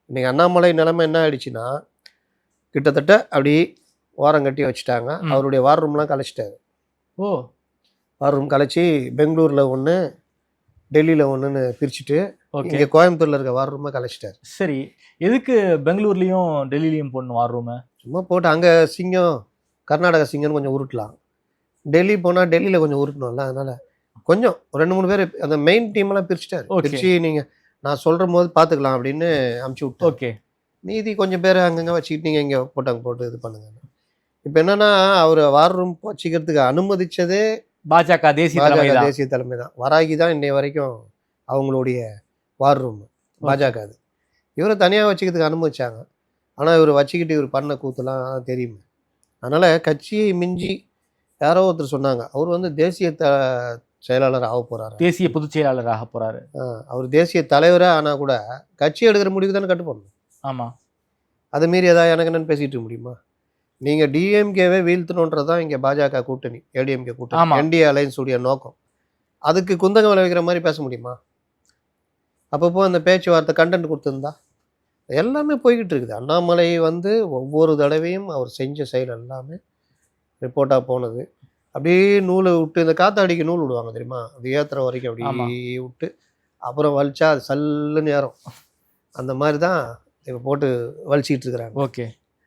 இன்னைக்கு அண்ணாமலை நிலைமை என்ன ஆயிடுச்சுன்னா, கிட்டத்தட்ட அப்படி ஓரம் கட்டி வச்சுட்டாங்க. அவருடைய வார் ரூம்லாம் கலைச்சிட்டாரு. ஓ! வார் ரூம் கலைச்சி பெங்களூர்ல 1, டெல்லியில 1ன்னு பிரிச்சுட்டு, ஓகே. இங்க கோயம்புத்தூர்ல இருக்க வார் ரூமை கலைச்சிட்டாரு. சரி. எதுக்கு பெங்களூர்லயும், டெல்லிலயும் போடணும் வார் ரூமு? சும்மா போட்டு அங்க சிங்கம், கர்நாடகா சிங்கம்னு கொஞ்சம் உருட்டலாம். டெல்லி போனா டெல்லியில கொஞ்சம் உருட்டணும்ல. அதனால கொஞ்சம் 2, 3 பேர் அந்த மெயின் டீம்லாம் பிரிச்சுட்டாரு. ஓகே. பிரிச்சு நீங்க நான் சொல்றபோது பார்த்துக்கலாம் அப்படின்னு அமுச்சு விட்டாரு. ஓகே. மீதி கொஞ்சம் பேர் அங்கங்க வச்சுக்கிட்டு நீங்க இங்க போட்டு அங்க போட்டு இது பண்ணுங்க. இப்ப என்னன்னா, அவரு வார் ரூம் வச்சுக்கிறதுக்கு அனுமதிச்சதே பாஜக தேசிய தலைமை பாஜக தான். தேசிய தலைமை தான். வராகி தான் இன்னை வரைக்கும் அவங்களுடைய வார் ரூம் பாஜக அது. இவரை தனியா வச்சுக்கிறதுக்கு அனுமதிச்சாங்க. ஆனா இவர் வச்சுக்கிட்டு இவர் பண்ண கூத்துலாம் தெரியுமே. அதனால கட்சியை மிஞ்சி யாரோ ஒருத்தர் சொன்னாங்க. அவர் வந்து தேசிய செயலாளர் ஆக போறாரு. தேசிய பொதுச் செயலாளர் ஆக போறாரு. அவர் தேசிய தலைவரா ஆனா கூட கட்சி எடுக்கிற முடிவுக்கு தானே கட்டுப்படணும். ஆமா. அதை மீறி ஏதாவது எனக்கு என்னன்னு பேசிட்டு இருக்க முடியுமா? நீங்க டிஎம்கேவே வீழ்த்தணுன்றதான் இங்க பாஜக கூட்டணி, ஏடிஎம்கே கூட்டணி, ஆமா. என்டிஏ அலைன்ஸ் உடைய நோக்கம். அதுக்கு குந்தகம் விளைவிக்கிற மாதிரி பேச முடியுமா? அப்பப்போ அந்த பேச்சுவார்த்தை கண்டென்ட் கொடுத்துருந்தா எல்லாமே போய்கிட்டு இருக்குது. அண்ணாமலை வந்து ஒவ்வொரு தடவையும் அவர் செஞ்ச செயல் எல்லாமே ரிப்போர்ட்டாக போனது. அப்படியே நூலை விட்டு இந்த காத்தாடிக்கு நூல் விடுவாங்க தெரியுமா? அது ஏற்றுற வரைக்கும் அப்படியே விட்டு அப்புறம் வலிச்சா அது சல்லுன்னு ஏறும். அந்த மாதிரி தான் இப்போ போட்டு வலிச்சிக்கிட்டு இருக்கிறாங்க. ஓகே.